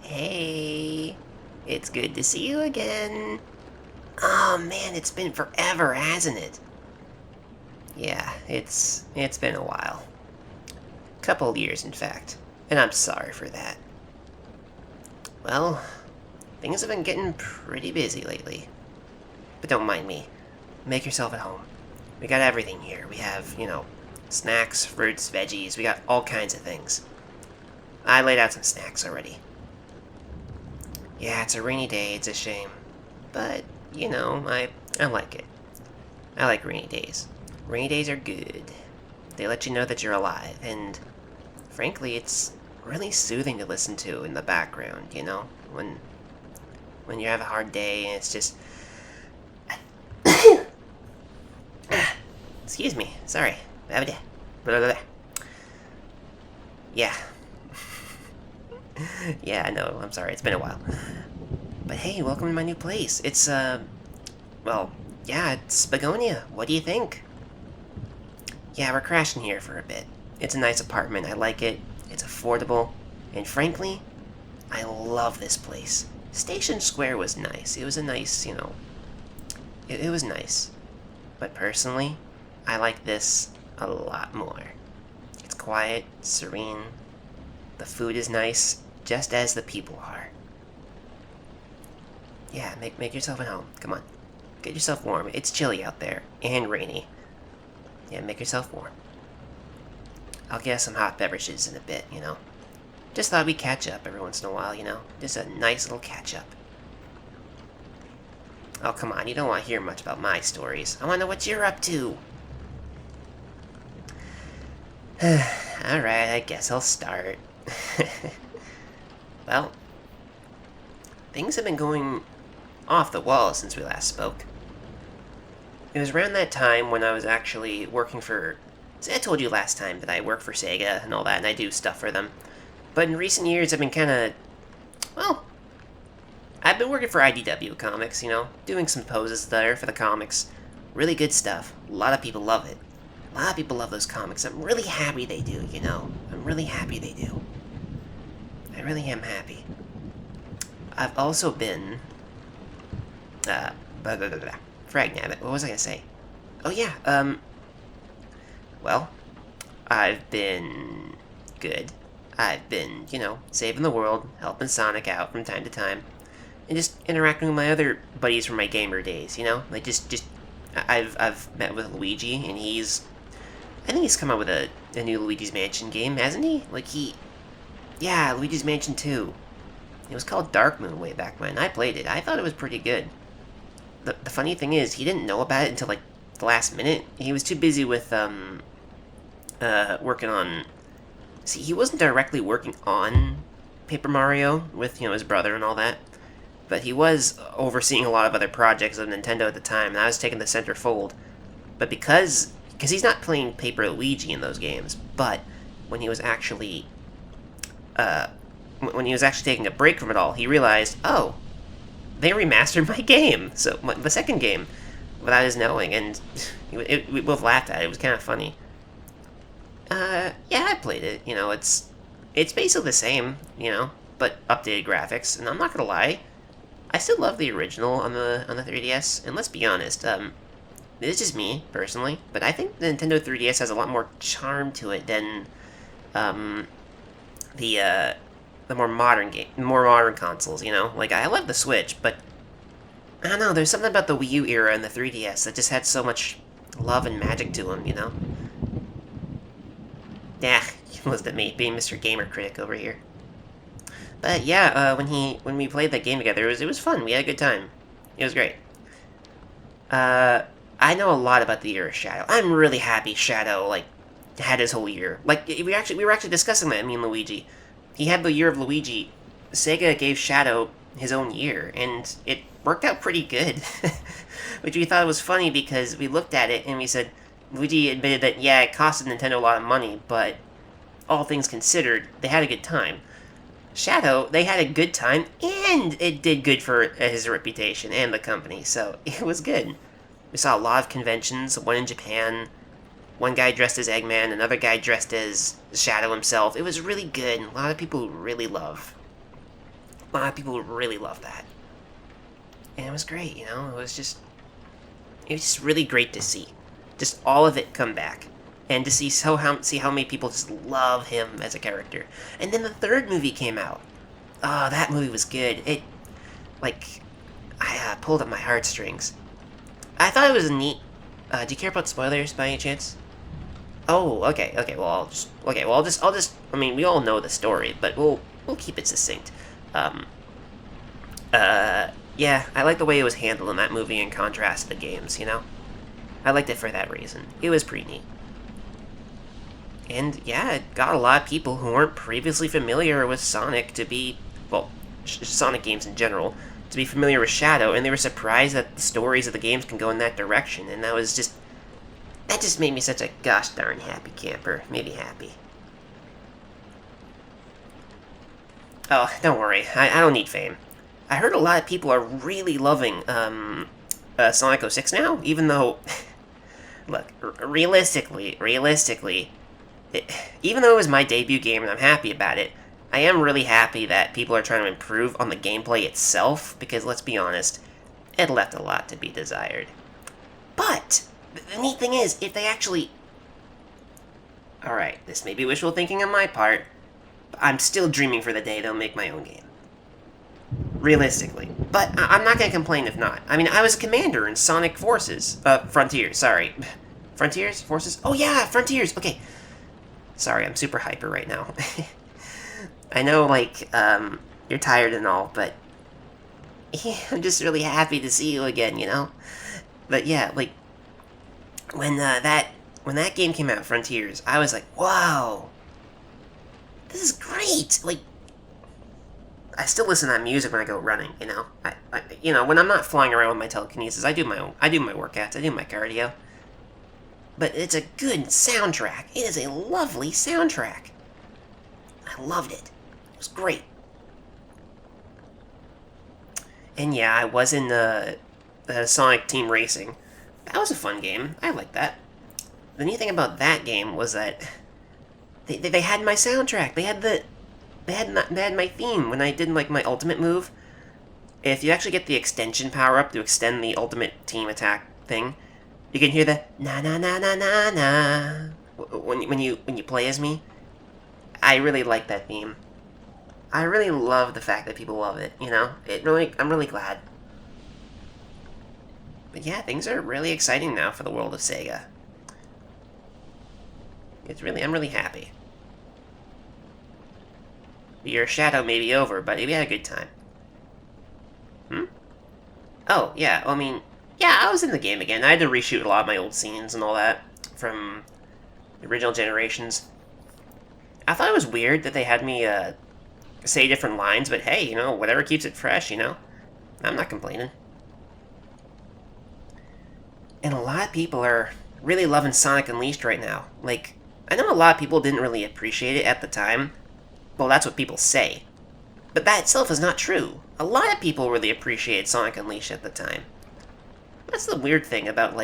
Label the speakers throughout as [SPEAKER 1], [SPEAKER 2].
[SPEAKER 1] Hey, it's good to see you again. Oh man, it's been forever, hasn't it? Yeah, it's been a while. Couple of years, in fact. And I'm sorry for that. Well, things have been getting pretty busy lately. But don't mind me. Make yourself at home. We got everything here. We have, snacks, fruits, veggies. We got all kinds of things. I laid out some snacks already. Yeah, it's a rainy day. It's a shame. But, I like it. I like rainy days. Rainy days are good. They let you know that you're alive, and frankly, it's really soothing to listen to in the background, when you have a hard day and it's just excuse me, sorry. Yeah. Yeah, I know, I'm sorry, it's been a while. But hey, welcome to my new place. It's well, yeah, it's Spagonia. What do you think? Yeah, we're crashing here for a bit. It's a nice apartment. I like it. It's affordable. And frankly, I love this place. Station Square was nice. It was a nice, it was nice. But personally, I like this a lot more. It's quiet, serene. The food is nice, just as the people are. Yeah, make yourself at home. Come on. Get yourself warm. It's chilly out there and rainy. Yeah, make yourself warm. I'll get some hot beverages in a bit. Just thought we'd catch up every once in a while. Just a nice little catch up. Oh, come on, you don't want to hear much about my stories. I want to know what you're up to. Alright, I guess I'll start. Well, things have been going off the wall since we last spoke. It was around that time when I was actually working for... See, I told you last time that I work for Sega and all that, and I do stuff for them. But in recent years, I've been kind of... Well, I've been working for IDW Comics, doing some poses there for the comics. Really good stuff. A lot of people love it. A lot of people love those comics. I'm really happy they do, I'm really happy they do. I really am happy. I've also been... Fragnabbit, what was I gonna say? Oh yeah, well, I've been good. I've been, saving the world, helping Sonic out from time to time, and just interacting with my other buddies from my gamer days, Like, I've met with Luigi, and I think he's come out with a new Luigi's Mansion game, hasn't he? Yeah, Luigi's Mansion 2. It was called Dark Moon way back when. I played it. I thought it was pretty good. The funny thing is, he didn't know about it until, the last minute. He was too busy with, working on... See, he wasn't directly working on Paper Mario with, his brother and all that. But he was overseeing a lot of other projects of Nintendo at the time, and I was taking the center fold. But because he's not playing Paper Luigi in those games, but when he was actually... when he was actually taking a break from it all, he realized, oh, they remastered my game, the second game, without his knowing, and we both laughed at it. It was kind of funny. Yeah, I played it. It's basically the same, but updated graphics. And I'm not gonna lie, I still love the original on the 3DS. And let's be honest, it's just me personally, but I think the Nintendo 3DS has a lot more charm to it than the more modern consoles. I love the Switch, but I don't know. There's something about the Wii U era and the 3DS that just had so much love and magic to them. Yeah, listen at me, being Mr. Gamer Critic over here. But yeah, when we played that game together, it was fun. We had a good time. It was great. I know a lot about the year of Shadow. I'm really happy Shadow had his whole year. We were actually discussing that, me and Luigi. He had the year of Luigi. Sega gave Shadow his own year, and it worked out pretty good. Which we thought was funny because we looked at it and we said, Luigi admitted that, yeah, it costed Nintendo a lot of money, but all things considered, they had a good time. Shadow, they had a good time, and it did good for his reputation and the company, so it was good. We saw a lot of conventions, one in Japan, one guy dressed as Eggman, another guy dressed as Shadow himself. It was really good, and a lot of people really love A lot of people really loved that. And it was great, it was just really great to see. Just all of it come back. And to see how many people just love him as a character. And then the third movie came out. Oh, that movie was good. Like, I pulled up my heartstrings. I thought it was a neat. Do you care about spoilers by any chance? Oh, okay. Well, I'll just. I mean, we all know the story, but we'll keep it succinct. Um, yeah, I like the way it was handled in that movie in contrast to the games. I liked it for that reason. It was pretty neat. And yeah, it got a lot of people who weren't previously familiar with Sonic to be, well, Sonic games in general, to be familiar with Shadow, and they were surprised that the stories of the games can go in that direction, and that just made me such a gosh darn happy camper. Made me happy. Oh, don't worry, I don't need fame. I heard a lot of people are really loving, Sonic 06 now, even though, look, realistically, even though it was my debut game and I'm happy about it, I am really happy that people are trying to improve on the gameplay itself, because let's be honest, it left a lot to be desired. But, the neat thing is, if they actually... Alright, this may be wishful thinking on my part, but I'm still dreaming for the day they'll make my own game. Realistically. But I'm not going to complain if not. I mean, I was a commander in Sonic Forces. Frontiers, sorry. Frontiers? Forces? Oh yeah, Frontiers! Okay. Sorry, I'm super hyper right now. I know, you're tired and all, but... Yeah, I'm just really happy to see you again, But yeah, when that game came out, Frontiers, I was like, wow! This is great! I still listen to that music when I go running, when I'm not flying around with my telekinesis, I do my workouts, I do my cardio. But it's a good soundtrack. It is a lovely soundtrack. I loved it. It was great. And yeah, I was in the Sonic Team Racing. That was a fun game. I liked that. The neat thing about that game was that they had my soundtrack. They had my theme when I did my ultimate move. If you actually get the extension power up to extend the ultimate team attack thing, you can hear the na na na na na na when you play as me. I really like that theme. I really love the fact that people love it. I'm really glad. But yeah, things are really exciting now for the world of Sega. I'm really happy. Your Shadow may be over, but we had a good time. Oh, yeah, yeah, I was in the game again. I had to reshoot a lot of my old scenes and all that from the original generations. I thought it was weird that they had me, say different lines, but hey, whatever keeps it fresh, I'm not complaining. And a lot of people are really loving Sonic Unleashed right now. I know a lot of people didn't really appreciate it at the time. Well, that's what people say. But that itself is not true. A lot of people really appreciated Sonic Unleashed at the time. That's the weird thing about,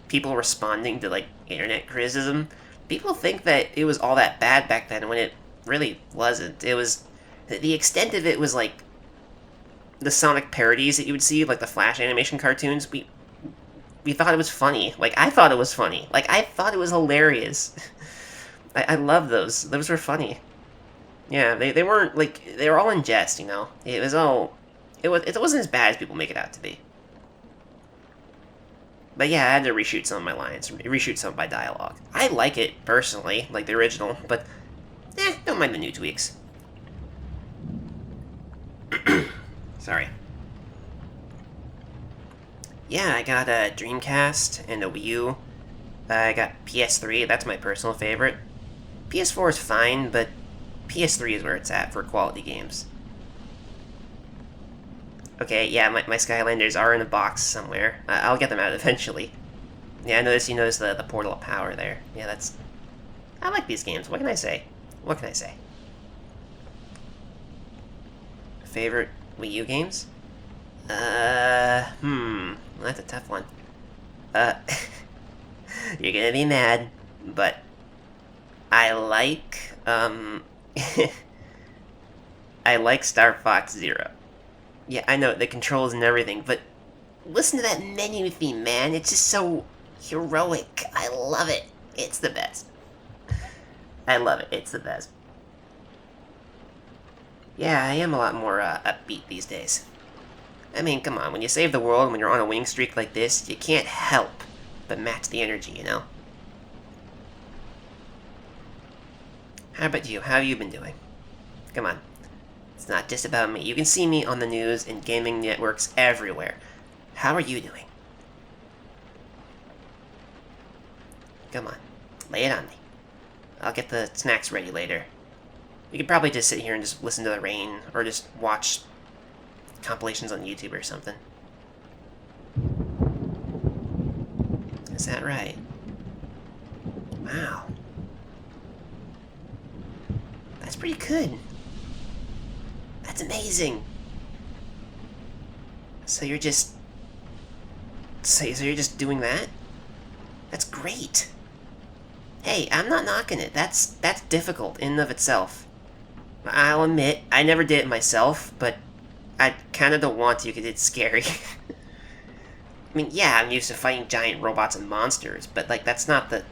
[SPEAKER 1] people responding to, internet criticism. People think that it was all that bad back then when it really wasn't. It was... The extent of it was, the Sonic parodies that you would see, the Flash animation cartoons. We thought it was funny. I thought it was funny. I thought it was hilarious. I love those. Those were funny. Yeah, they weren't, they were all in jest, It was all... It wasn't as bad as people make it out to be. But yeah, I had to reshoot some of my lines, reshoot some of my dialogue. I like it, personally, like the original, but don't mind the new tweaks. Sorry. Yeah, I got a Dreamcast and a Wii U. I got PS3, that's my personal favorite. PS4 is fine, but PS3 is where it's at for quality games. Okay, yeah, my Skylanders are in a box somewhere. I'll get them out eventually. Yeah, you notice the portal of power there. Yeah, I like these games, what can I say? Favorite Wii U games? That's a tough one. You're gonna be mad, but I like, I like Star Fox Zero. Yeah, I know, the controls and everything, but listen to that menu theme, man. It's just so heroic. I love it. It's the best. I love it. It's the best. Yeah, I am a lot more upbeat these days. I mean, come on, when you save the world, when you're on a winning streak like this, you can't help but match the energy, you know? How about you? How have you been doing? Come on. It's not just about me. You can see me on the news and gaming networks everywhere. How are you doing? Come on. Lay it on me. I'll get the snacks ready later. You could probably just sit here and just listen to the rain, or just watch compilations on YouTube or something. Is that right? Wow. That's pretty good. That's amazing. So you're just... So you're just doing that? That's great. Hey, I'm not knocking it. That's difficult in and of itself. I'll admit, I never did it myself, but I kind of don't want to because it's scary. I mean, yeah, I'm used to fighting giant robots and monsters, but like that's not the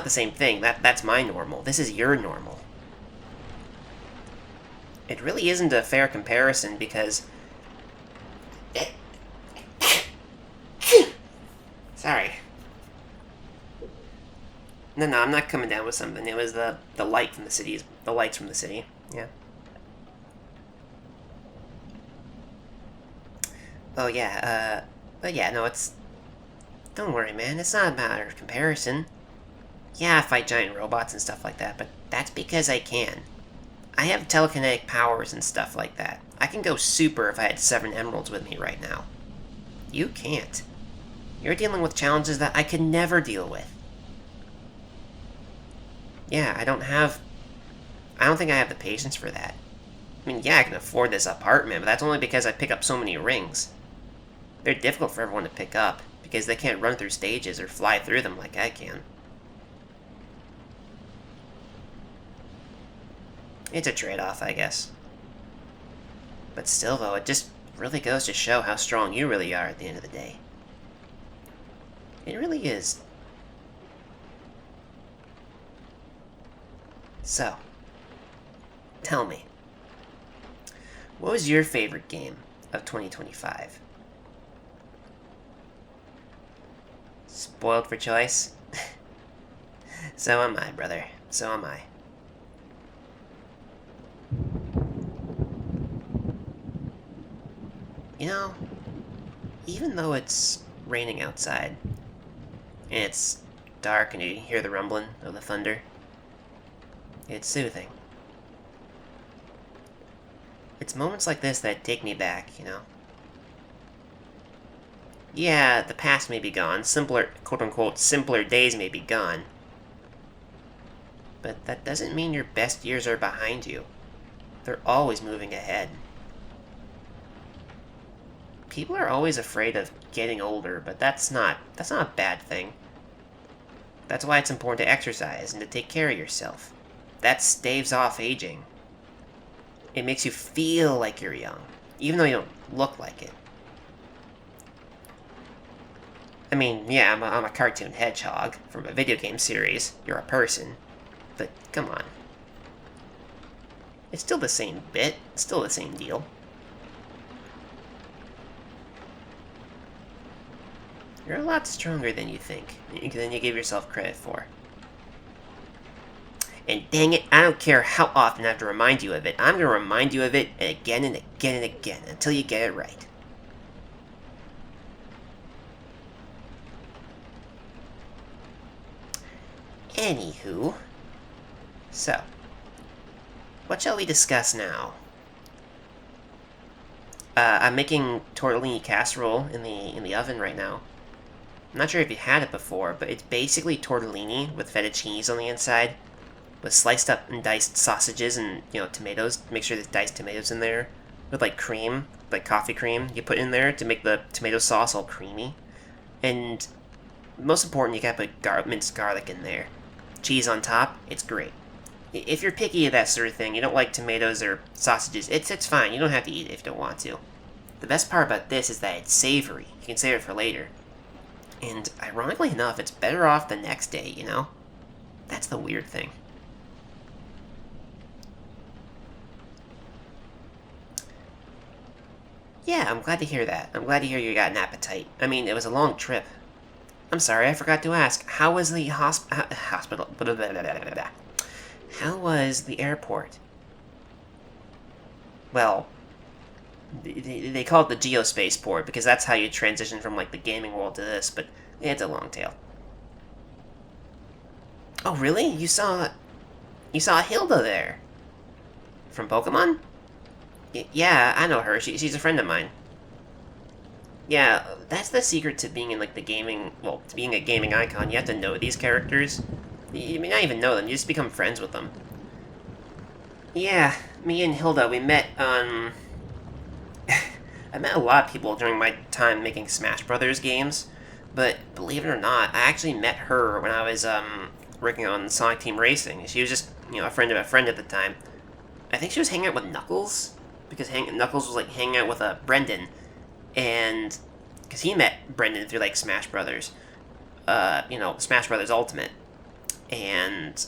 [SPEAKER 1] same thing. That's my normal. This is your normal. It really isn't a fair comparison because... Sorry. No, I'm not coming down with something. It was the light from the city. The lights from the city. Yeah. Oh, yeah, but yeah, no, it's... Don't worry, man. It's not a matter of comparison. Yeah, I fight giant robots and stuff like that, but that's because I can. I have telekinetic powers and stuff like that. I can go super if I had 7 emeralds with me right now. You can't. You're dealing with challenges that I could never deal with. Yeah, I don't think I have the patience for that. I mean, yeah, I can afford this apartment, but that's only because I pick up so many rings. They're difficult for everyone to pick up, because they can't run through stages or fly through them like I can. It's a trade-off, I guess. But still, though, it just really goes to show how strong you really are at the end of the day. It really is. So, tell me, what was your favorite game of 2025? Spoiled for choice? So am I, brother. So am I. You know, even though it's raining outside, and it's dark and you hear the rumbling of the thunder, it's soothing. It's moments like this that take me back, you know? Yeah, the past may be gone, simpler, quote-unquote, simpler days may be gone. But that doesn't mean your best years are behind you. They're always moving ahead. People are always afraid of getting older, but that's not a bad thing. That's why it's important to exercise and to take care of yourself. That staves off aging. It makes you feel like you're young, even though you don't look like it. I mean, yeah, I'm a cartoon hedgehog from a video game series. You're a person. But, come on. It's still the same bit. It's still the same deal. You're a lot stronger than you think, than you give yourself credit for. And dang it, I don't care how often I have to remind you of it. I'm going to remind you of it again and again and again until you get it right. Anywho, so, what shall we discuss now? I'm making tortellini casserole in the oven right now. I'm not sure if you had it before, but it's basically tortellini with feta cheese on the inside, with sliced up and diced sausages and, tomatoes. Make sure there's diced tomatoes in there, with like cream, like coffee cream, you put in there to make the tomato sauce all creamy. And most important, you gotta put minced garlic in there. Cheese on top, it's great. If you're picky at that sort of thing, you don't like tomatoes or sausages, it's fine. You don't have to eat it if you don't want to. The best part about this is that it's savory. You can save it for later. And ironically enough, it's better off the next day, you know? That's the weird thing. Yeah, I'm glad to hear that. I'm glad to hear you got an appetite. I mean, it was a long trip. I'm sorry, I forgot to ask. How was the hospital? How was the airport? Well, they call it the geospace port because that's how you transition from like the gaming world to this, but it's a long tale. Oh, really? You saw Hilda there from Pokemon? Yeah, I know her. She's a friend of mine. Yeah, that's the secret to being in like the gaming. Well, to being a gaming icon, you have to know these characters. You may not even know them. You just become friends with them. Yeah, me and Hilda, we met on. I met a lot of people during my time making Smash Brothers games, but believe it or not, I actually met her when I was working on Sonic Team Racing. She was just a friend of a friend at the time. I think she was hanging out with Knuckles because Knuckles was like hanging out with Brendan, and because he met Brendan through like Smash Brothers, Smash Brothers Ultimate, and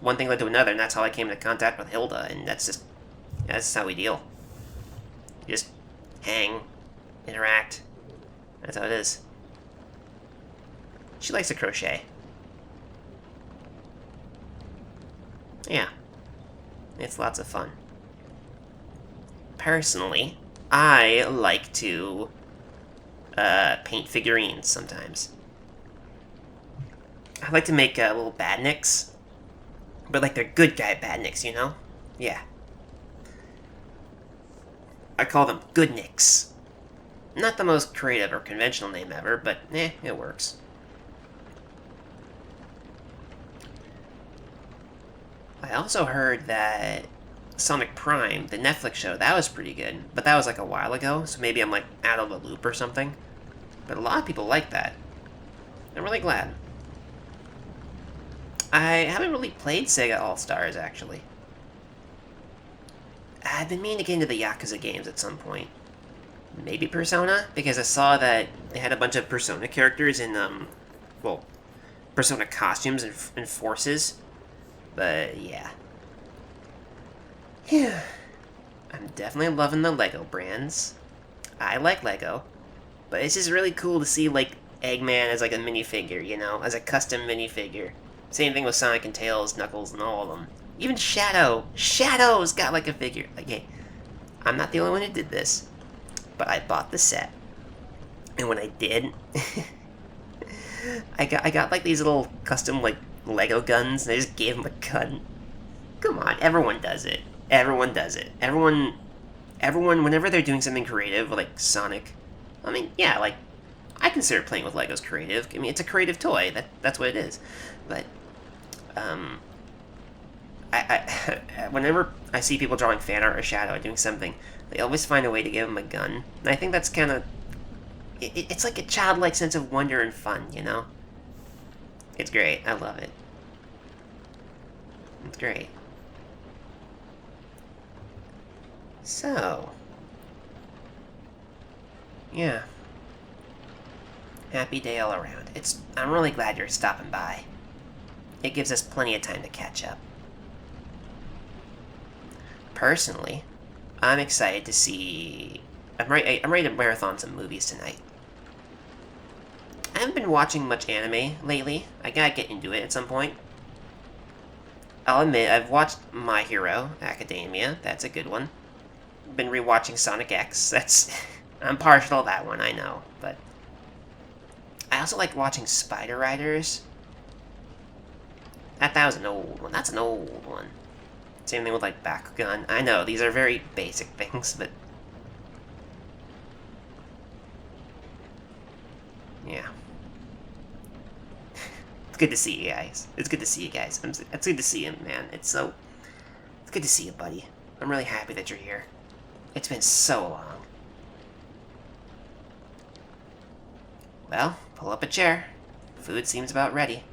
[SPEAKER 1] one thing led to another, and that's how I came into contact with Hilda, and that's how we deal. You just hang, interact. That's how it is. She likes to crochet. Yeah, it's lots of fun. Personally, I like to paint figurines sometimes. I like to make little badniks, but like they're good guy badniks, you know? Yeah. I call them goodniks. Not the most creative or conventional name ever, but it works. I also heard that Sonic Prime, the Netflix show, that was pretty good, but that was like a while ago, so maybe I'm like out of the loop or something. But a lot of people like that. I'm really glad. I haven't really played Sega All Stars actually. I've been meaning to get into the Yakuza games at some point. Maybe Persona, because I saw that they had a bunch of Persona characters in well, Persona costumes and forces. But yeah. Yeah. I'm definitely loving the Lego brands. I like Lego. But it's just really cool to see like Eggman as like a minifigure, as a custom minifigure. Same thing with Sonic and Tails, Knuckles, and all of them. Even Shadow. Shadow's got like a figure. Like, hey, I'm not the only one who did this. But I bought the set. And when I did, I got like these little custom like Lego guns, and I just gave him a gun. Come on, everyone does it. Everyone does it. Everyone, whenever they're doing something creative, like Sonic, I mean, yeah, like, I consider playing with Legos creative. I mean, it's a creative toy. That's what it is. But, whenever I see people drawing fan art or Shadow or doing something, they always find a way to give them a gun. And I think that's kind of, it's like a childlike sense of wonder and fun, It's great. I love it. It's great. So, yeah. Happy day all around. I'm really glad you're stopping by. It gives us plenty of time to catch up. Personally, I'm excited to see. I'm ready to marathon some movies tonight. I haven't been watching much anime lately. I gotta get into it at some point. I'll admit, I've watched My Hero Academia. That's a good one. Been rewatching Sonic X. I'm partial to that one, I know, but I also like watching Spider Riders. That was an old one. That's an old one. Same thing with like Bakugan. I know these are very basic things, but yeah. It's good to see you guys. It's good to see you guys. It's good to see you, man. It's good to see you, buddy. I'm really happy that you're here. It's been so long. Well, pull up a chair. Food seems about ready.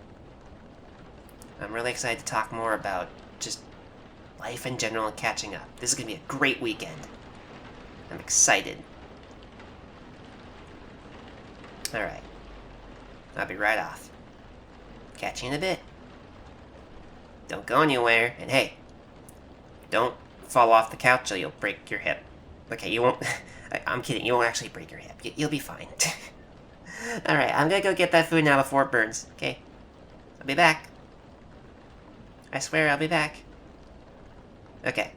[SPEAKER 1] I'm really excited to talk more about just life in general and catching up. This is gonna be a great weekend. I'm excited. Alright. I'll be right off. Catch you in a bit. Don't go anywhere, and hey, don't fall off the couch or you'll break your hip. Okay, you won't... I'm kidding, you won't actually break your hip. You'll be fine. Alright, I'm gonna go get that food now before it burns, okay? I'll be back. I swear I'll be back. Okay.